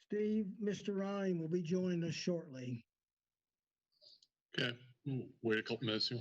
Steve, Mr. Ryan will be joining us shortly. Okay, we'll wait a couple minutes here.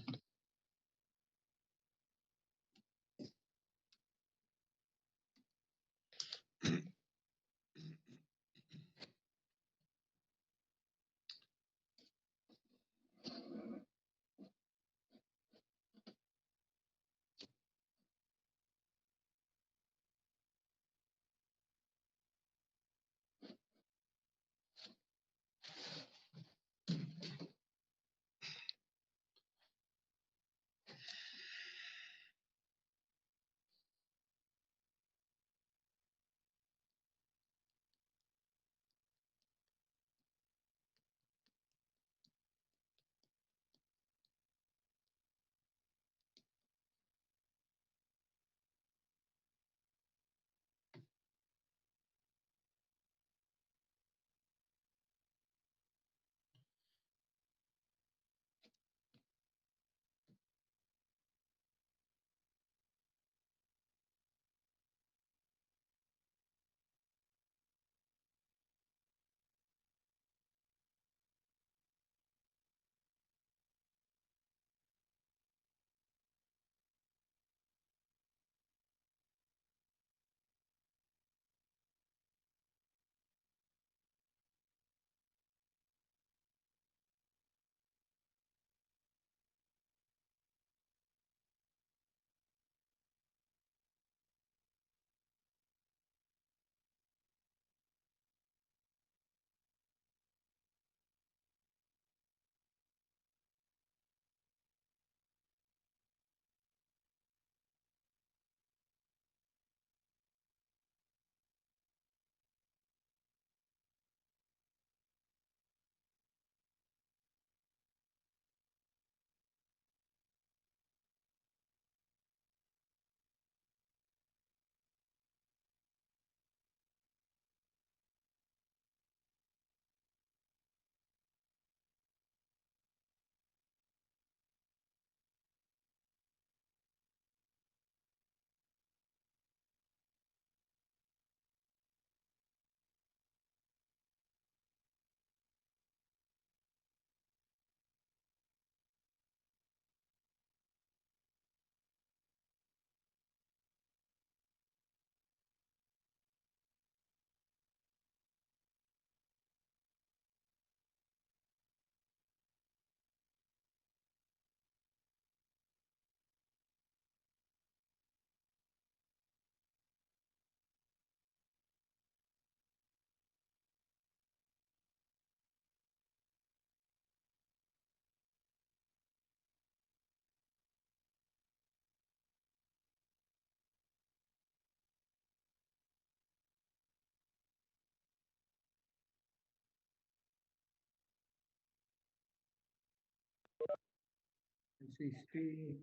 I see Steve.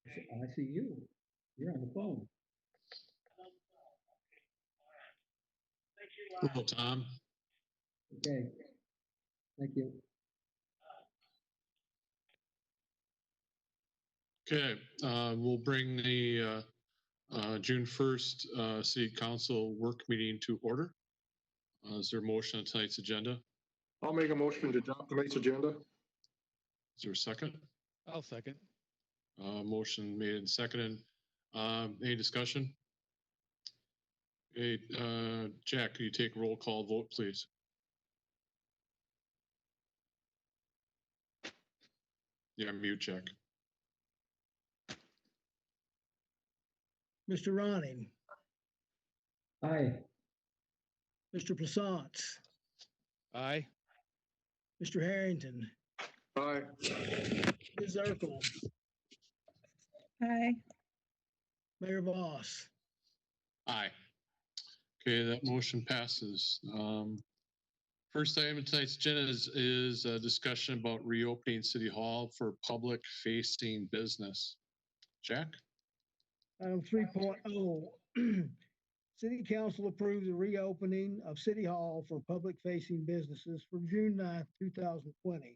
I see you. You're on the phone. Hello, Tom. Okay. Thank you. Okay, we'll bring the June 1st City Council work meeting to order. Is there a motion on tonight's agenda? I'll make a motion to adopt tonight's agenda. Is there a second? I'll second. Motion made and seconded. Any discussion? Hey, Jack, can you take a roll call vote, please? Yeah, mute Jack. Mr. Ronning, Aye. Mr. Plassance, Aye. Mr. Harrington, Aye. Ms. Urkel, Aye. Mayor Voss. Aye. Okay, that motion passes. First item on tonight's agenda is a discussion about reopening City Hall for public facing business. Jack? Item 3.0, City Council approved the reopening of City Hall for public-facing businesses for June 9th, 2020.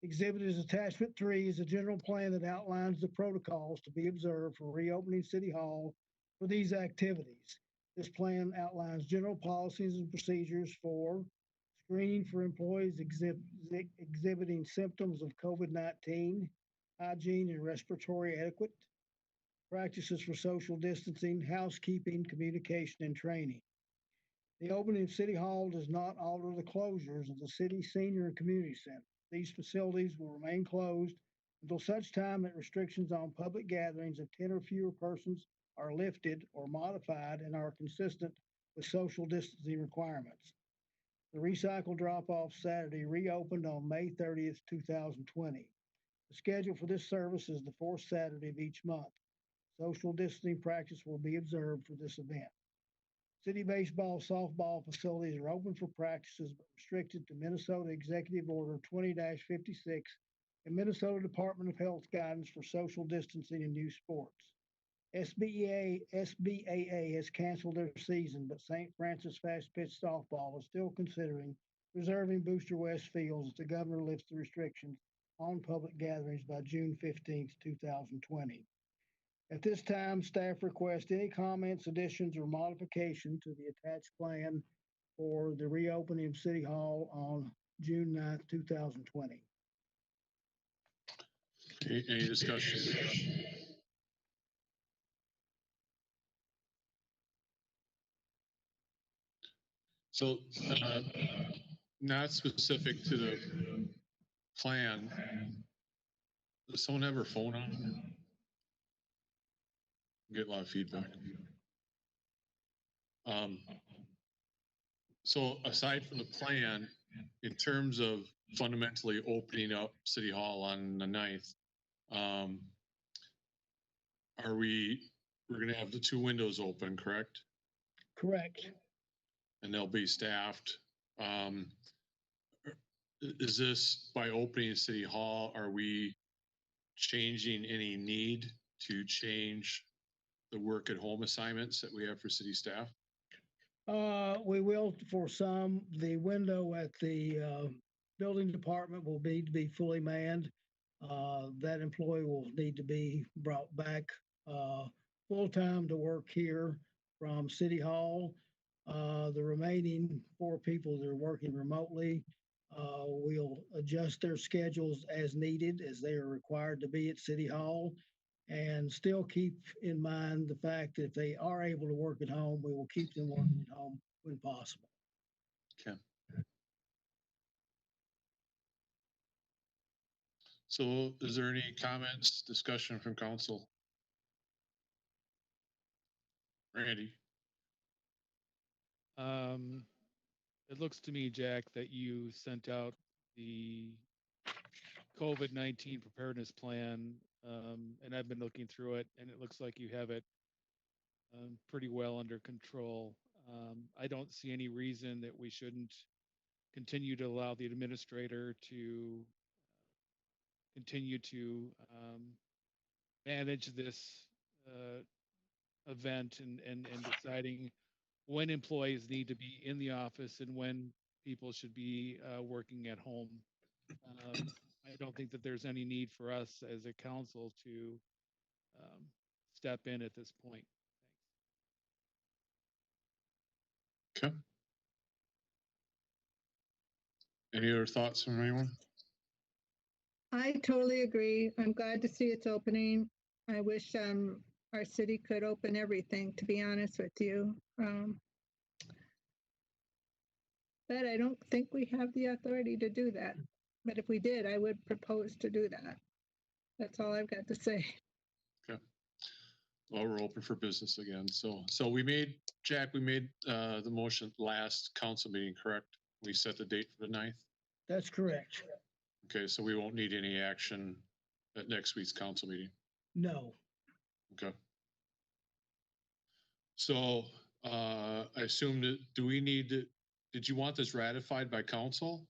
Exhibit is attachment 3 is a general plan that outlines the protocols to be observed for reopening City Hall for these activities. This plan outlines general policies and procedures for screening for employees exhibiting symptoms of COVID-19, hygiene and respiratory etiquette, practices for social distancing, housekeeping, communication, and training. The opening of City Hall does not alter the closures of the city senior and community center. These facilities will remain closed until such time that restrictions on public gatherings of 10 or fewer persons are lifted or modified and are consistent with social distancing requirements. The recycle drop-off Saturday reopened on May 30th, 2020. The schedule for this service is the fourth Saturday of each month. Social distancing practice will be observed for this event. City baseball, softball facilities are open for practices but restricted to Minnesota Executive Order 20-56 and Minnesota Department of Health guidance for social distancing in youth sports. SBAA has canceled their season, but St. Francis Fast Pitch Softball is still considering reserving Booster West fields as the governor lifts the restrictions on public gatherings by June 15th, 2020. At this time, staff request any comments, additions, or modification to the attached plan for the reopening of City Hall on June 9th, 2020. Any discussion? So, not specific to the plan. Does someone have their phone on? Get a lot of feedback. So aside from the plan, in terms of fundamentally opening up City Hall on the 9th, we're gonna have the two windows open, correct? Correct. And they'll be staffed. Is this by opening City Hall, are we changing any need to change the work at home assignments that we have for city staff? We will for some. The window at the building department will need to be fully manned. That employee will need to be brought back full-time to work here from City Hall. The remaining 4 people that are working remotely, we'll adjust their schedules as needed, as they are required to be at City Hall, and still keep in mind the fact that if they are able to work at home, we will keep them working at home when possible. Okay. So is there any comments, discussion from council? Randy? It looks to me, Jack, that you sent out the COVID-19 preparedness plan, and I've been looking through it, and it looks like you have it pretty well under control. I don't see any reason that we shouldn't continue to allow the administrator to continue to manage this event and deciding when employees need to be in the office and when people should be working at home. I don't think that there's any need for us as a council to step in at this point. Okay. Any other thoughts from anyone? I totally agree. I'm glad to see it's opening. I wish our city could open everything, to be honest with you. But I don't think we have the authority to do that. But if we did, I would propose to do that. That's all I've got to say. Okay. Well, we're open for business again. So we made, Jack, we made the motion last council meeting, correct? We set the date for the 9th? That's correct. Okay, so we won't need any action at next week's council meeting. No. Okay. So I assume that, do we need to, did you want this ratified by council?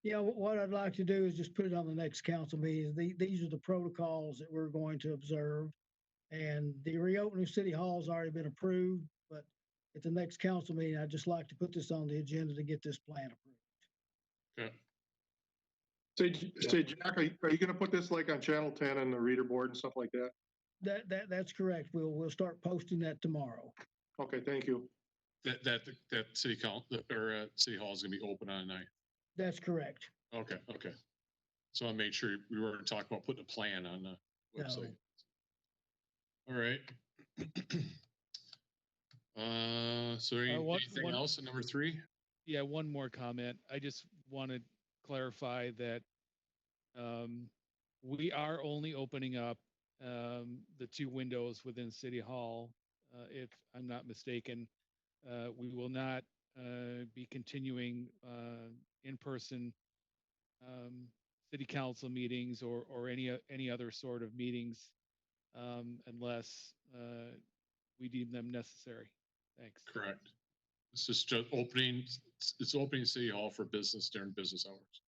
Yeah, what I'd like to do is just put it on the next council meeting. These are the protocols that we're going to observe. And the reopening of City Hall has already been approved, but at the next council meeting, I'd just like to put this on the agenda to get this plan approved. Okay. Say, Jack, are you gonna put this like on Channel 10 and the reader board and stuff like that? That's correct. We'll start posting that tomorrow. Okay, thank you. that city council or city hall is gonna be open on the night. That's correct. Okay, okay. So I made sure we weren't talking about putting a plan on the website. All right. So anything else in number 3? Yeah, one more comment. I just want to clarify that we are only opening up the 2 windows within City Hall, if I'm not mistaken. We will not be continuing in-person city council meetings or any other sort of meetings unless we deem them necessary. Thanks. Correct. This is just opening, it's opening city hall for business during business hours.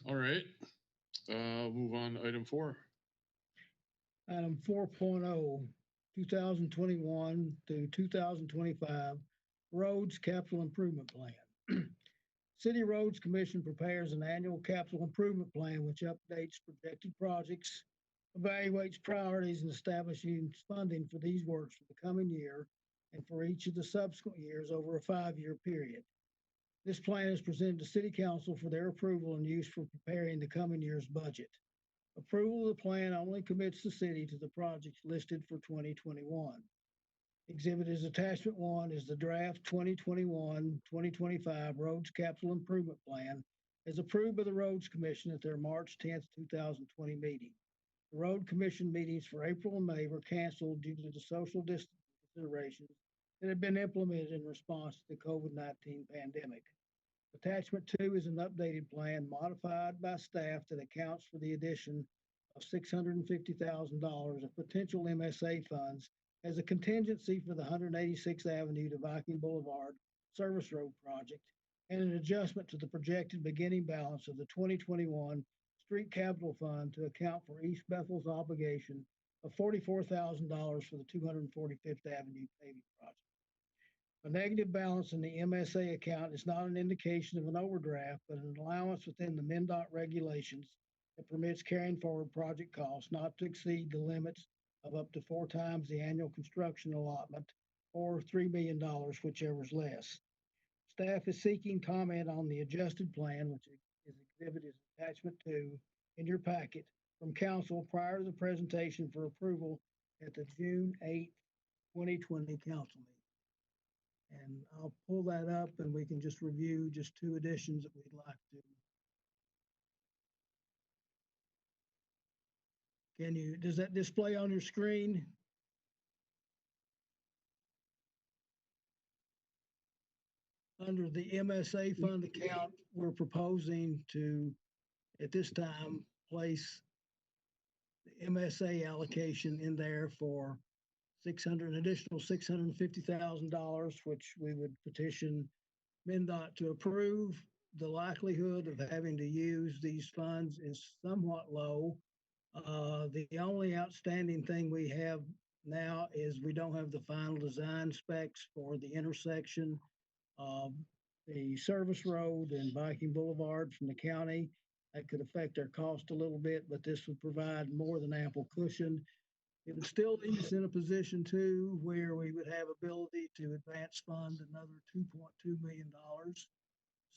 All right, move on to item 4. Item 4.0, 2021 to 2025 Roads Capital Improvement Plan. City Roads Commission prepares an annual capital improvement plan which updates projected projects, evaluates priorities, and establishes funding for these works for the coming year and for each of the subsequent years over a 5-year period. This plan is presented to City Council for their approval and use for preparing the coming year's budget. Approval of the plan only commits the city to the projects listed for 2021. Exhibit is Attachment 1 is the draft 2021-2025 Roads Capital Improvement Plan as approved by the Roads Commission at their March 10th, 2020 meeting. The Road Commission meetings for April and May were canceled due to the social distancing considerations that had been implemented in response to the COVID-19 pandemic. Attachment 2 is an updated plan modified by staff that accounts for the addition of $650,000 of potential MSA funds as a contingency for the 186th Avenue to Viking Boulevard Service Road project and an adjustment to the projected beginning balance of the 2021 Street Capital Fund to account for East Bethel's obligation of $44,000 for the 245th Avenue paving project. A negative balance in the MSA account is not an indication of an overdraft, but an allowance within the MnDOT regulations that permits carrying forward project costs not to exceed the limits of up to 4 times the annual construction allotment or $3 million, whichever is less. Staff is seeking comment on the adjusted plan, which is exhibited as attachment 2 in your packet from council prior to the presentation for approval at the June 8th, 2020 council meeting. And I'll pull that up and we can just review just 2 additions that we'd like to. Does that display on your screen? Under the MSA fund account, we're proposing to, at this time, place the MSA allocation in there for additional $650,000, which we would petition MnDOT to approve. The likelihood of having to use these funds is somewhat low. The only outstanding thing we have now is we don't have the final design specs for the intersection of the service road and Viking Boulevard from the county. That could affect our cost a little bit, but this would provide more than ample cushion. It would still leave us in a position too where we would have ability to advance fund another $2.2 million.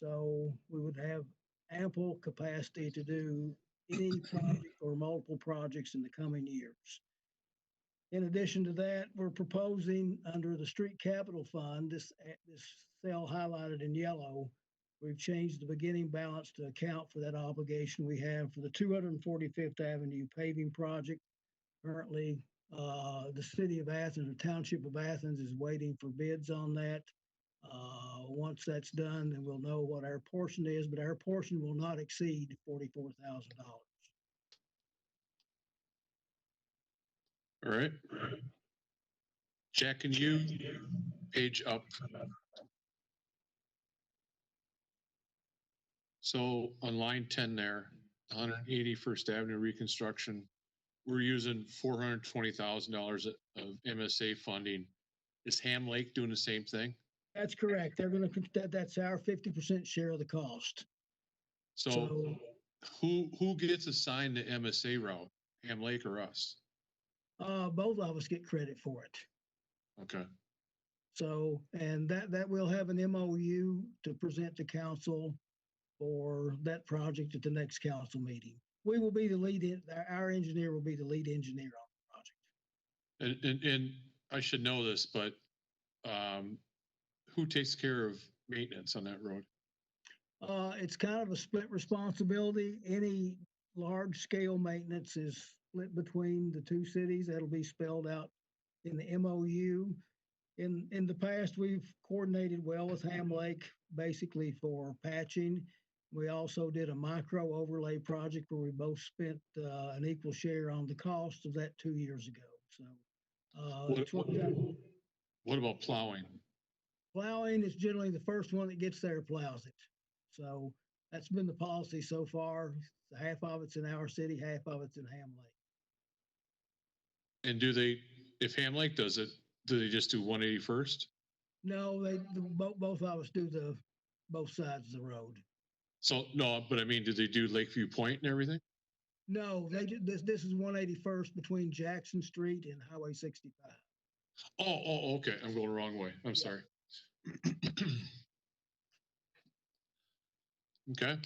So we would have ample capacity to do any project or multiple projects in the coming years. In addition to that, we're proposing under the Street Capital Fund, this cell highlighted in yellow, we've changed the beginning balance to account for that obligation we have for the 245th Avenue paving project. Currently, the city of Athens, the township of Athens is waiting for bids on that. Once that's done, then we'll know what our portion is, but our portion will not exceed $44,000. All right. Jack, can you page up? So on line 10 there, 181st Avenue reconstruction, we're using $420,000 of MSA funding. Is Ham Lake doing the same thing? That's correct. They're going to, that's our 50% share of the cost. So who gets assigned the MSA route, Ham Lake or us? Both of us get credit for it. Okay, So, and that will have an MOU to present to council for that project at the next council meeting. We will be the lead, our engineer will be the lead engineer on the project. and I should know this, but who takes care of maintenance on that road? It's kind of a split responsibility. Any large scale maintenance is split between the two cities. That'll be spelled out in the MOU. In the past, we've coordinated well with Ham Lake, basically for patching. We also did a micro overlay project where we both spent an equal share on the cost of that 2 years ago. So What, it's worked out. what about plowing? Plowing is generally the first one that gets there plows it. So that's been the policy so far. Half of it's in our city, half of it's in Ham Lake. And do they, if Ham Lake does it, do they just do 181st? No, both of us do both sides of the road. So no, but I mean, do they do Lakeview Point and everything? No, they do, this is 181st between Jackson Street and Highway 65. Oh, okay. I'm going the wrong way. I'm sorry. Okay.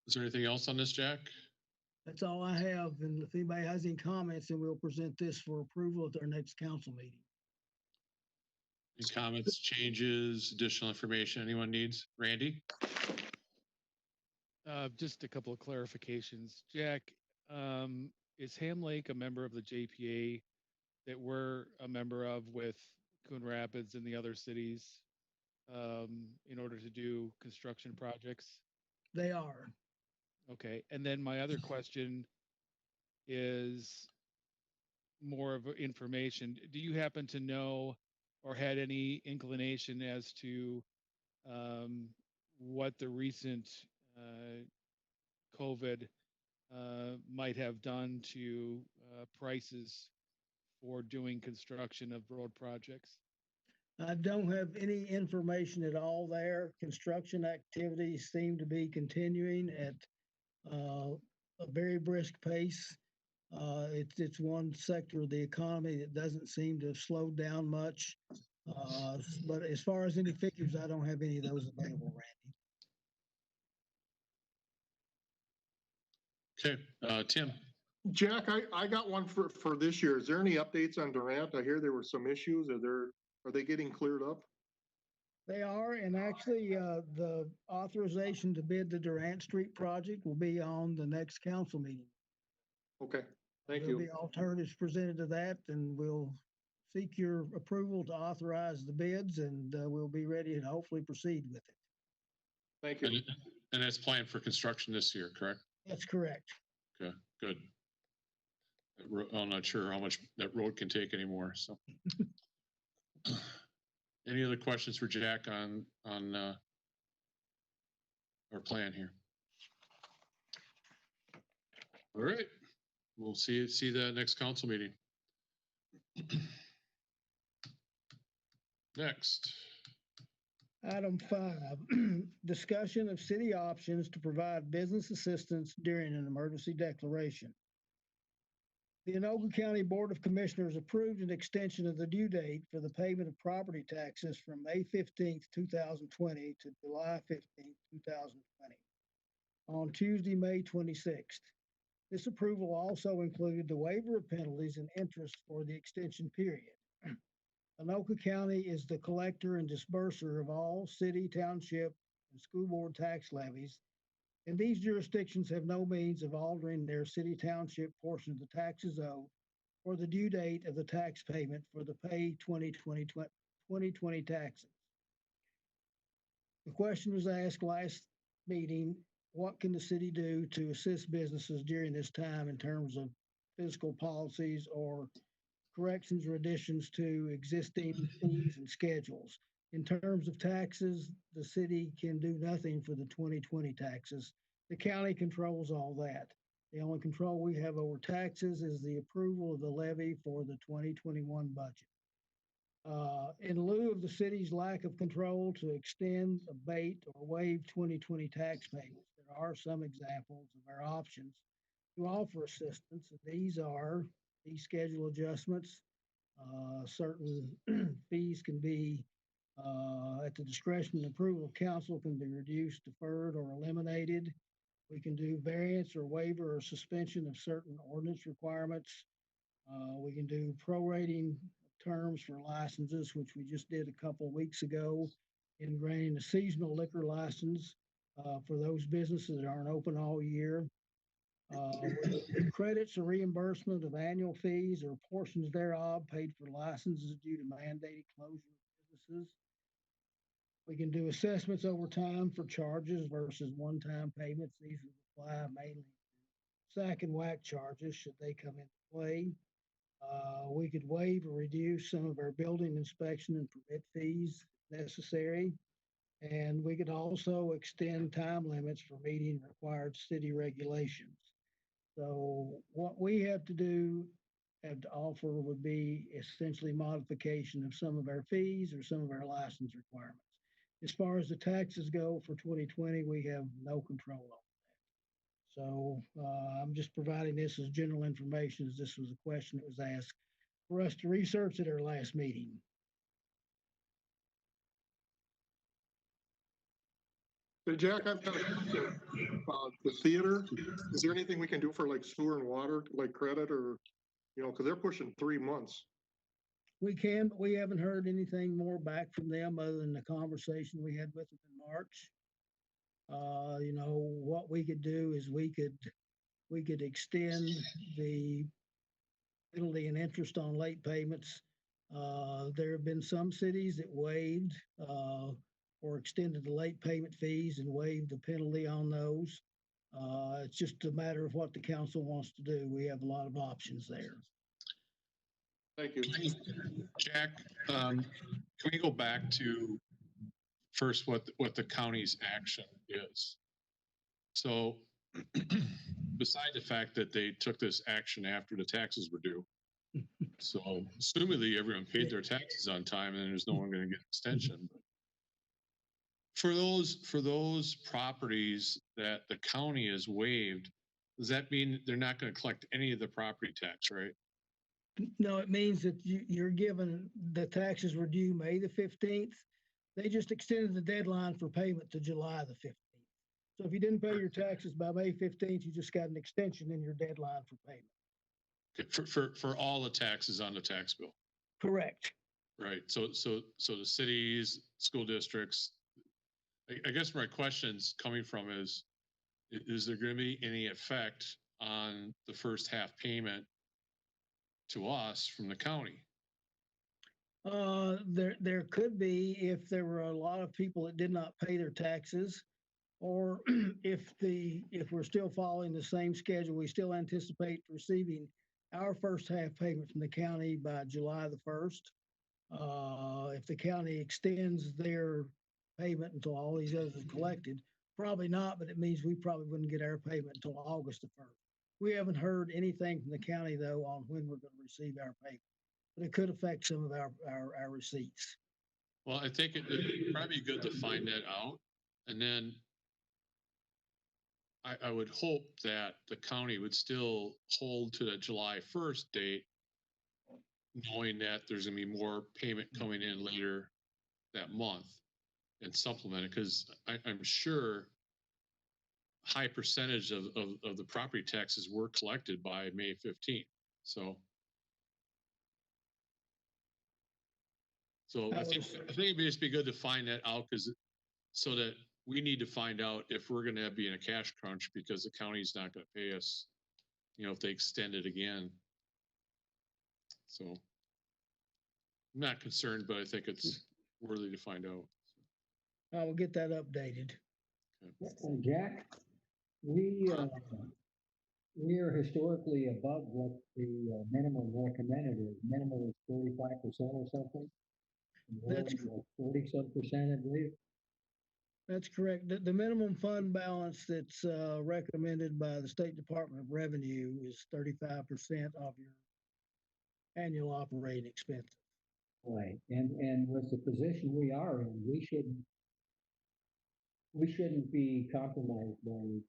Is there anything else on this, Jack? That's all I have. And if anybody has any comments, then we'll present this for approval at our next council meeting. Any comments, changes, additional information anyone needs? Randy? Just a couple of clarifications. Jack, is Ham Lake a member of the JPA that we're a member of with Coon Rapids and the other cities in order to do construction projects? They are. Okay. And then my other question is more of information. Do you happen to know or had any inclination as to what the recent COVID might have done to prices for doing construction of road projects? I don't have any information at all there. Construction activities seem to be continuing at a very brisk pace. It's one sector of the economy that doesn't seem to have slowed down much. But as far as any figures, I don't have any of those available, Randy. Okay, Tim. Jack, I got one for this year. Is there any updates on Durant? I hear there were some issues. Are they getting cleared up? They are, and actually, the authorization to bid the Durant Street project will be on the next council meeting. Okay, thank There'll you. be alternatives presented to that, and we'll seek your approval to authorize the bids, and we'll be ready to hopefully proceed with it. Thank you. And that's planned for construction this year, correct? That's correct. Okay, good. I'm not sure how much that road can take anymore, so. Any other questions for Jack on our plan here? All right, we'll see that next council meeting. Next. Item 5, discussion of city options to provide business assistance during an emergency declaration. The Anoka County Board of Commissioners approved an extension of the due date for the payment of property taxes from May 15th, 2020 to July 15th, 2020 on Tuesday, May 26th. This approval also included the waiver of penalties and interest for the extension period. Anoka County is the collector and disburser of all city, township, and school board tax levies, and these jurisdictions have no means of altering their city township portion of the taxes owed or the due date of the tax payment for the pay 2020 taxes. The question was asked last meeting, what can the city do to assist businesses during this time in terms of fiscal policies or corrections or additions to existing fees and schedules? In terms of taxes, the city can do nothing for the 2020 taxes. The county controls all that. The only control we have over taxes is the approval of the levy for the 2021 budget. In lieu of the city's lack of control to extend, abate, or waive 2020 tax payments, there are some examples of our options to offer assistance. These are fee schedule adjustments. Certain fees can be, at the discretion and approval of council, can be reduced, deferred, or eliminated. We can do variance or waiver or suspension of certain ordinance requirements. We can do prorating terms for licenses, which we just did a couple of weeks ago in granting a seasonal liquor license for those businesses that aren't open all year. Credits or reimbursement of annual fees or portions thereof paid for licenses due to mandated closure of businesses. We can do assessments over time for charges versus one-time payments. These would apply mainly to SAC and WAC charges should they come into play. We could waive or reduce some of our building inspection and permit fees if necessary. And we could also extend time limits for meeting required city regulations. So what we have to offer would be essentially modification of some of our fees or some of our license requirements. As far as the taxes go for 2020, we have no control over that. So I'm just providing this as general information, as this was a question that was asked for us to research at our last meeting. Hey, Jack, I've got a question about the theater. Is there anything we can do for like sewer and water, like credit or, because they're pushing 3 months. We can, but we haven't heard anything more back from them other than the conversation we had with them in March. What we could do is we could extend the penalty and interest on late payments. There have been some cities that waived or extended the late payment fees and waived the penalty on those. It's just a matter of what the council wants to do. We have a lot of options there. Thank you. Jack, can we go back to first what the county's action is? So beside the fact that they took this action after the taxes were due, so assumedly everyone paid their taxes on time and there's no one going to get extension. For those properties that the county has waived, does that mean they're not going to collect any of the property tax, right? No, it means that you're given, the taxes were due May the 15th. They just extended the deadline for payment to July the 15th. So if you didn't pay your taxes by May 15th, you just got an extension in your deadline for payment. For all the taxes on the tax bill. Correct. Right. So the cities, school districts, I guess my question's coming from is there going to be any effect on the first half payment to us from the county? There could be if there were a lot of people that did not pay their taxes, or if we're still following the same schedule, we still anticipate receiving our first half payment from the county by July the 1st. If the county extends their payment until all these others are collected, probably not, but it means we probably wouldn't get our payment until August the 1st. We haven't heard anything from the county though on when we're going to receive our payment, but it could affect some of our receipts. Well, I think it'd probably be good to find that out, and then I would hope that the county would still hold to the July 1st date, knowing that there's going to be more payment coming in later that month and supplement it, because I'm sure high percentage of the property taxes were collected by May 15th. So I think it'd just be good to find that out, because so that we need to find out if we're going to be in a cash crunch because the county's not going to pay us, if they extend it again. So I'm not concerned, but I think it's worthy to find out. I will get that updated. And Jack, we are historically above what the minimum recommended is. Minimum is 35% or something. That's 40-some%, I believe. That's correct. The minimum fund balance that's recommended by the State Department of Revenue is 35% of your annual operating expenses. Right, and with the position we are in, we shouldn't be compromised by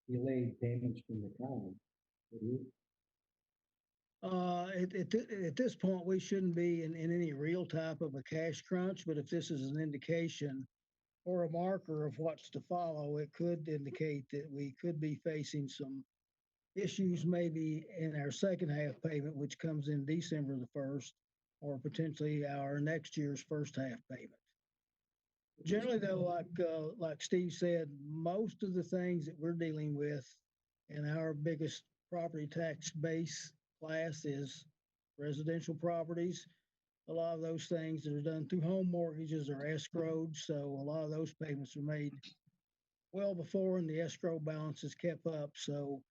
delayed payments from the county. Would you? At this point, we shouldn't be in any real type of a cash crunch, but if this is an indication or a marker of what's to follow, it could indicate that we could be facing some issues maybe in our second half payment, which comes in December the 1st, or potentially our next year's first half payment. Generally, though, like Steve said, most of the things that we're dealing with in our biggest property tax base class is residential properties. A lot of those things that are done through home mortgages are escrowed, so a lot of those payments are made well before, and the escrow balance is kept up. So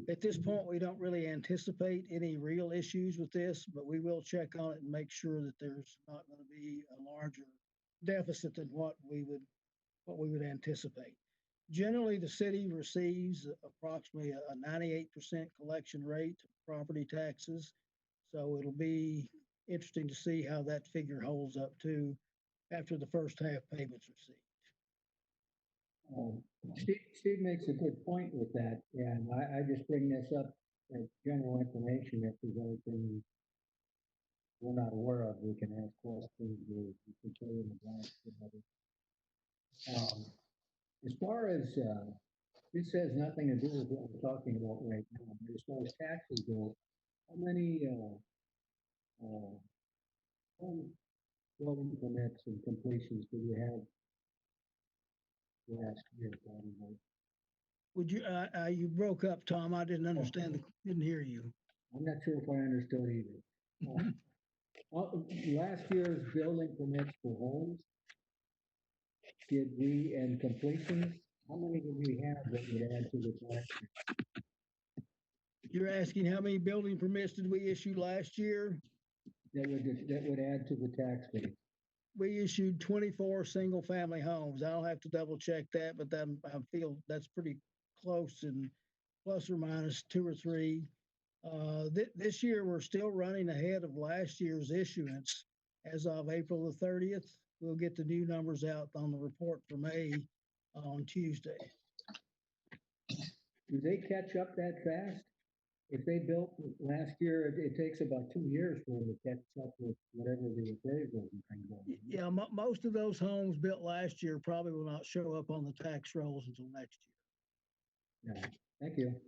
at this point, we don't really anticipate any real issues with this, but we will check on it and make sure that there's not going to be a larger deficit than what we would anticipate. Generally, the city receives approximately a 98% collection rate of property taxes. So it'll be interesting to see how that figure holds up too after the first half payments received. Steve makes a good point with that, and I just bring this up as general information. If there's anything we're not aware of, we can ask questions, we can fill in the blanks. As far as, this has nothing to do with what we're talking about right now, but as far as taxes go, how many, home building permits and completions do we have last year, probably? Would you broke up, Tom? I didn't understand, didn't hear you. I'm not sure if I understood either. Last year's building permits for homes, did we, and completions, how many did we have that would add to the tax? You're asking how many building permits did we issue last year? That would add to the tax base? We issued 24 single family homes. I'll have to double check that, but then I feel that's pretty close, and plus or minus 2 or 3. This year, we're still running ahead of last year's issuance. As of April the 30th, we'll get the new numbers out on the report for May on Tuesday. Do they catch up that fast? If they built last year, it takes about 2 years for them to catch up with whatever the appraisals and things are. Yeah, most of those homes built last year probably will not show up on the tax rolls until next year. Yeah, thank you.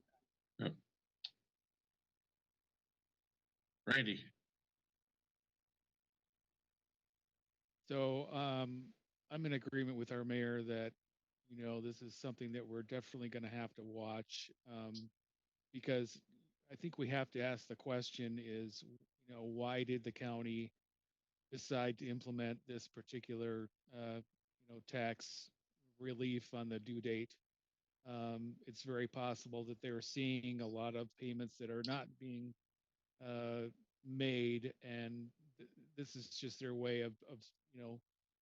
Randy. So I'm in agreement with our mayor that, this is something that we're definitely going to have to watch, because I think we have to ask the question is, why did the county decide to implement this particular, tax relief on the due date? It's very possible that they're seeing a lot of payments that are not being made, and this is just their way of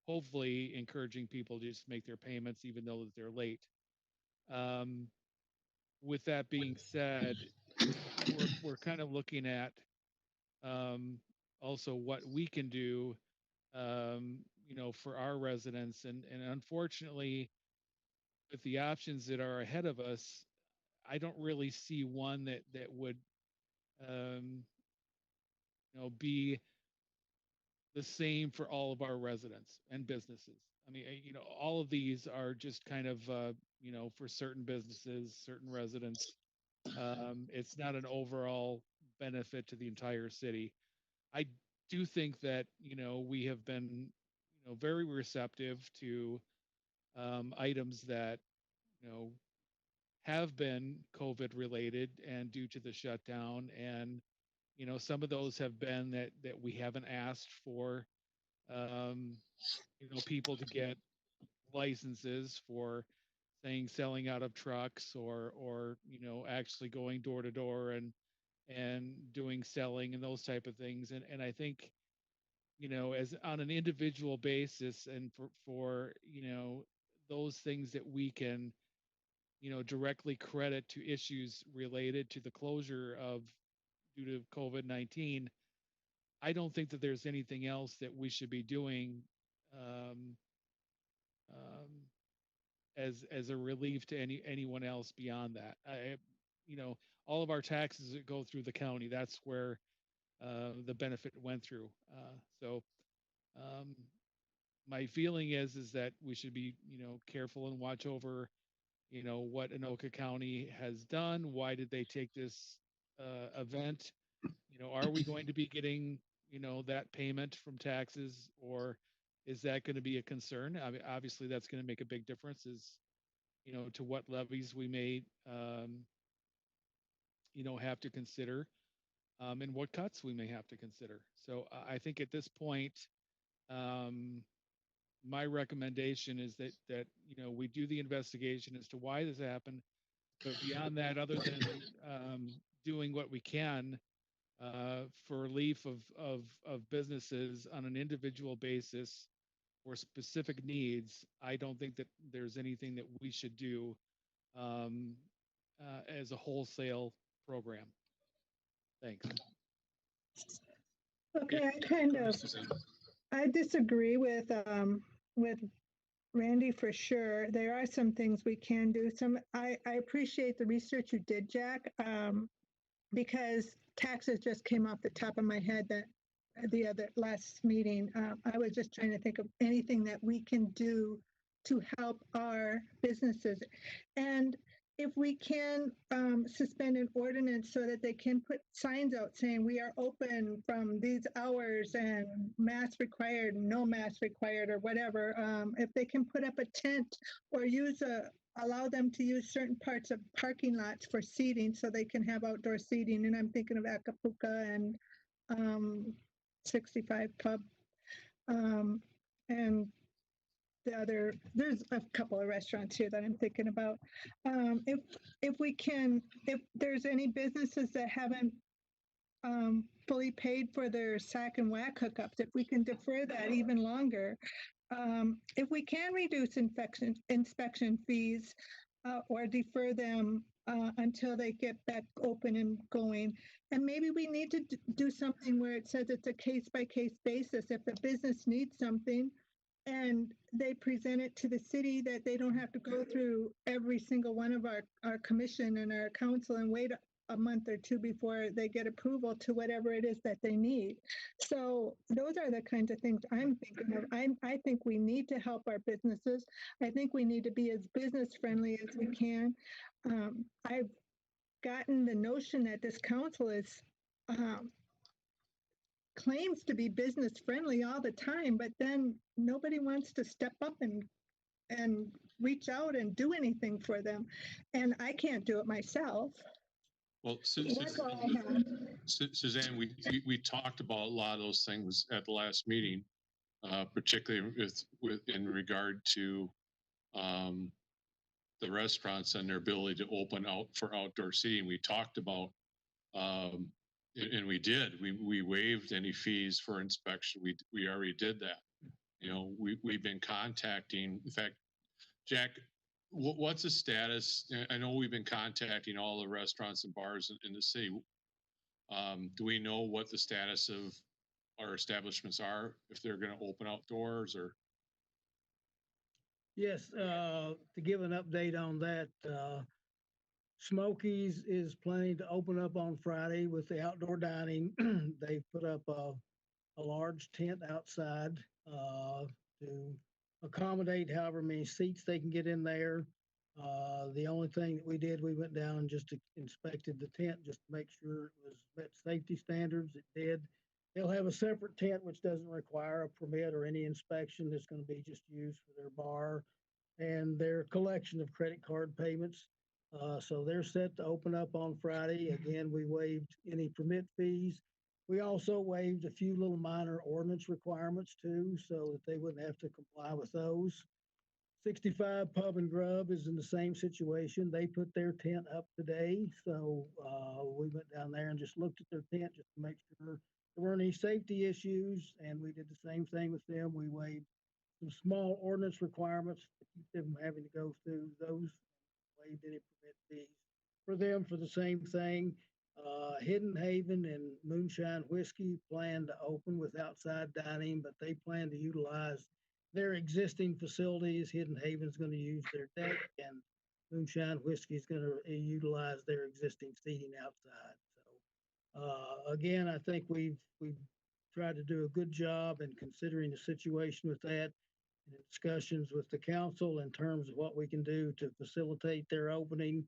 hopefully encouraging people to just make their payments even though they're late. With that being said, we're kind of looking at also what we can do for our residents, and unfortunately with the options that are ahead of us, I don't really see one that would be the same for all of our residents and businesses. I mean, all of these are just kind of, for certain businesses, certain residents. It's not an overall benefit to the entire city. I do think that, we have been, very receptive to items that, have been COVID related and due to the shutdown, and some of those have been that we haven't asked for, people to get licenses for, saying, selling out of trucks, or actually going door to door and doing selling and those type of things. And I think, as on an individual basis, and for those things that we can directly credit to issues related to the closure of due to COVID-19, I don't think that there's anything else that we should be doing as a relief to anyone else beyond that. All of our taxes that go through the county, that's where the benefit went through. So my feeling is that we should be, careful and watch over, what Anoka County has done. Why did they take this event? Are we going to be getting, that payment from taxes, or is that going to be a concern? I mean, obviously, that's going to make a big difference. Is to what levies we may, have to consider, and what cuts we may have to consider. So I think at this point, um, my recommendation is that we do the investigation as to why this happened. But beyond that, other than doing what we can for relief of businesses on an individual basis for specific needs, I don't think that there's anything that we should do um, as a wholesale program. Thanks. Okay, I disagree with Randy for sure. There are some things we can do. I appreciate the research you did, Jack, because taxes just came off the top of my head that the other last meeting. I was just trying to think of anything that we can do to help our businesses. And if we can suspend an ordinance so that they can put signs out saying we are open from these hours and mask required, no mask required, or whatever, if they can put up a tent or allow them to use certain parts of parking lots for seating so they can have outdoor seating. And I'm thinking of Acapulco and 65 Pub. And there's a couple of restaurants here that I'm thinking about. If there's any businesses that haven't fully paid for their SAC and WAC hookups, if we can defer that even longer, if we can reduce inspection fees or defer them until they get back open and going. And maybe we need to do something where it says it's a case-by-case basis. If the business needs something and they present it to the city, that they don't have to go through every single one of our commission and our council and wait a month or two before they get approval to whatever it is that they need. So those are the kinds of things I'm thinking of. I think we need to help our businesses. I think we need to be as business friendly as we can. I've gotten the notion that this council is claims to be business friendly all the time, but then nobody wants to step up and reach out and do anything for them. And I can't do it myself. Well, That's all I have. Suzanne, we talked about a lot of those things at the last meeting, particularly with in regard to the restaurants and their ability to open out for outdoor seating. We talked about, and we did. We waived any fees for inspection. We already did that. We've been contacting. In fact, Jack, what's the status? I know we've been contacting all the restaurants and bars in the city. Do we know what the status of our establishments are, if they're going to open outdoors or? Yes, to give an update on that, Smokies is planning to open up on Friday with the outdoor dining. They put up a large tent outside to accommodate however many seats they can get in there. The only thing that we did, we went down and just inspected the tent just to make sure it was met safety standards. It did. They'll have a separate tent which doesn't require a permit or any inspection. That's going to be just used for their bar and their collection of credit card payments. So they're set to open up on Friday. Again, we waived any permit fees. We also waived a few little minor ordinance requirements too, so that they wouldn't have to comply with those. 65 Pub and Grub is in the same situation. They put their tent up today. So we went down there and just looked at their tent just to make sure there weren't any safety issues. And we did the same thing with them. We waived some small ordinance requirements to keep them from having to go through those. Waived any permit fees for them for the same thing. Hidden Haven and Moonshine Whiskey plan to open with outside dining, but they plan to utilize their existing facilities. Hidden Haven's going to use their deck, and Moonshine Whiskey is going to utilize their existing seating outside. So, again, I think we've tried to do a good job in considering the situation with that, and in discussions with the council in terms of what we can do to facilitate their opening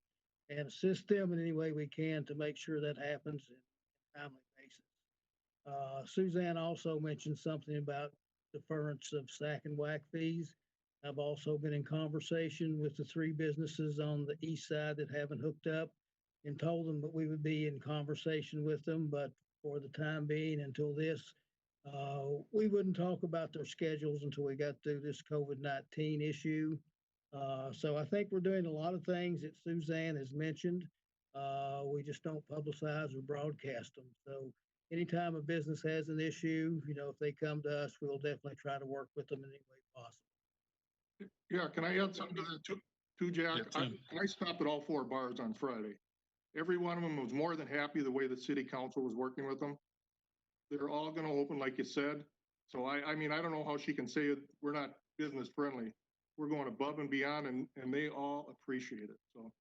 and assist them in any way we can to make sure that happens in a timely basis. Suzanne also mentioned something about deference of sack and whack fees. I've also been in conversation with the three businesses on the east side that haven't hooked up and told them that we would be in conversation with them, but for the time being, until this, we wouldn't talk about their schedules until we got through this COVID-19 issue. So I think we're doing a lot of things that Suzanne has mentioned. We just don't publicize or broadcast them. So anytime a business has an issue, if they come to us, we'll definitely try to work with them in any way possible. Yeah, can I add something to that too, Jack? Yeah, Tim. I stopped at all 4 bars on Friday. Every one of them was more than happy the way the city council was working with them. They're all gonna open, like you said. So I mean, I don't know how she can say we're not business friendly. We're going above and beyond, and they all appreciate it, so.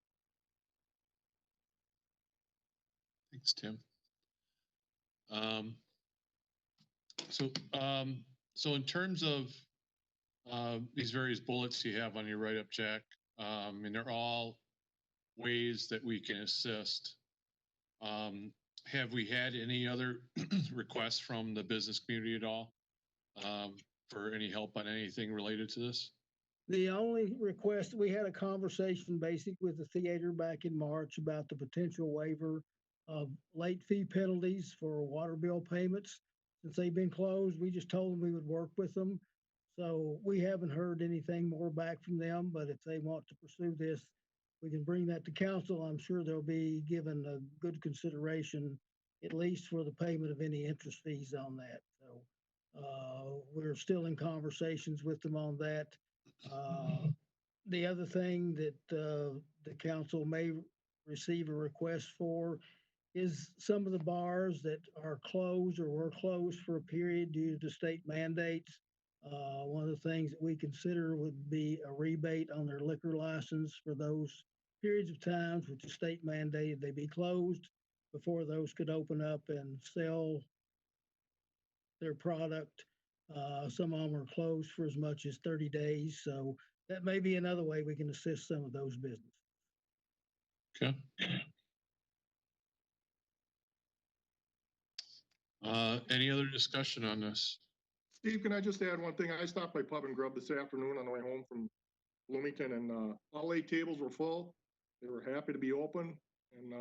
Thanks, Tim. Um, so in terms of these various bullets you have on your write-up, Jack, and they're all ways that we can assist. Have we had any other requests from the business community at all for any help on anything related to this? The only request, we had a conversation basic with the theater back in March about the potential waiver of late fee penalties for water bill payments. Since they've been closed, we just told them we would work with them. So we haven't heard anything more back from them, but if they want to pursue this, we can bring that to council. I'm sure they'll be given a good consideration, at least for the payment of any interest fees on that. So we're still in conversations with them on that. The other thing that the council may receive a request for is some of the bars that are closed or were closed for a period due to state mandates. One of the things that we consider would be a rebate on their liquor license for those periods of times which the state mandated they be closed before those could open up and sell their product. Some of them are closed for as much as 30 days. So that may be another way we can assist some of those businesses. Okay. Any other discussion on this? Steve, can I just add one thing? I stopped by Pub and Grub this afternoon on the way home from Bloomington, and all 8 tables were full. They were happy to be open, and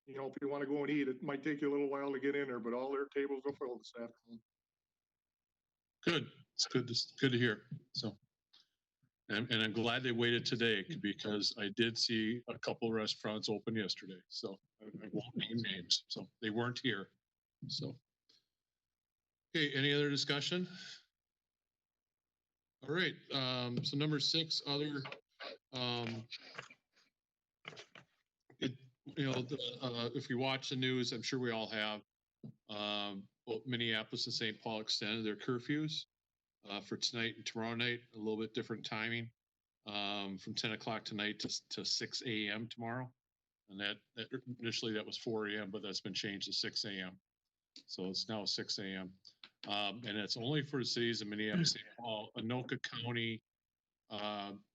if you want to go and eat, it might take you a little while to get in there, but all their tables are full this afternoon. Good. It's good. It's good to hear. So, and I'm glad they waited today because I did see a couple restaurants open yesterday. So I won't name names. So they weren't here. So, okay. Any other discussion? All right. So number 6, other. If you watch the news, I'm sure we all have. Both Minneapolis and St. Paul extended their curfews for tonight and tomorrow night, a little bit different timing, from 10 o'clock tonight to 6 a.m. tomorrow. And that initially that was 4 a.m., but that's been changed to 6 a.m. So it's now 6 a.m. And it's only for the cities of Minneapolis, St. Paul. Anoka County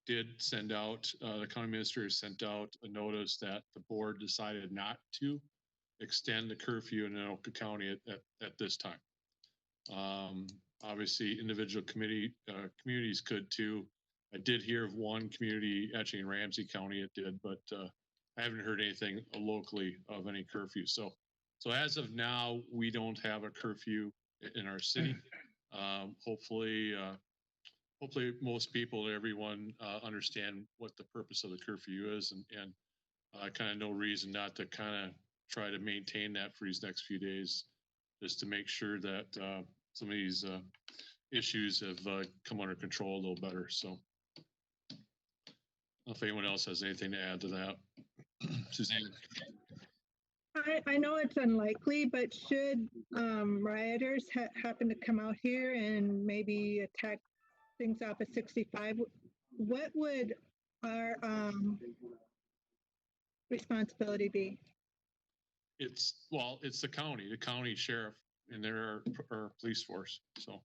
did send out, the county administrator sent out a notice that the board decided not to extend the curfew in Anoka County at this time. Obviously, individual communities could too. I did hear of one community, actually in Ramsey County, it did, but I haven't heard anything locally of any curfew. So as of now, we don't have a curfew in our city. Hopefully most people, everyone understand what the purpose of the curfew is, and kind of no reason not to kind of try to maintain that for these next few days, just to make sure that some of these issues have come under control a little better. So if anyone else has anything to add to that. Suzanne. I know it's unlikely, but should rioters happen to come out here and maybe attack things off at 65, what would our responsibility be? Well, it's the county sheriff and our police force, so.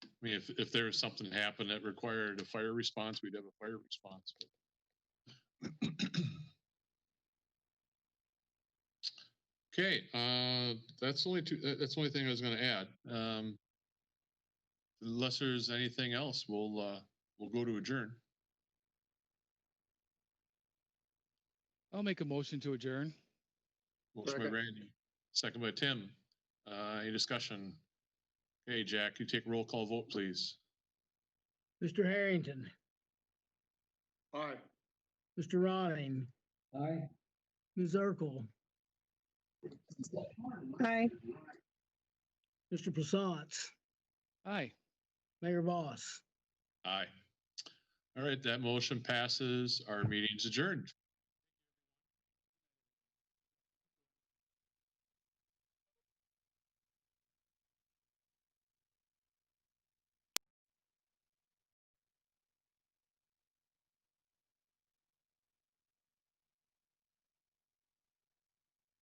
I mean, if there was something happened that required a fire response, we'd have a fire response. Okay, that's the only thing I was gonna add. Unless there's anything else, we'll go to adjourn. I'll make a motion to adjourn. Motion by Second. Randy, second by Tim. Any discussion? Okay, Jack, you take a roll call vote, please. Mr. Harrington, Aye. Mr. Ronning, Aye. Ms. Urkel, Aye. Mr. Plassance, Aye. Mayor Voss. Aye. All right, that motion passes. Our meeting's adjourned.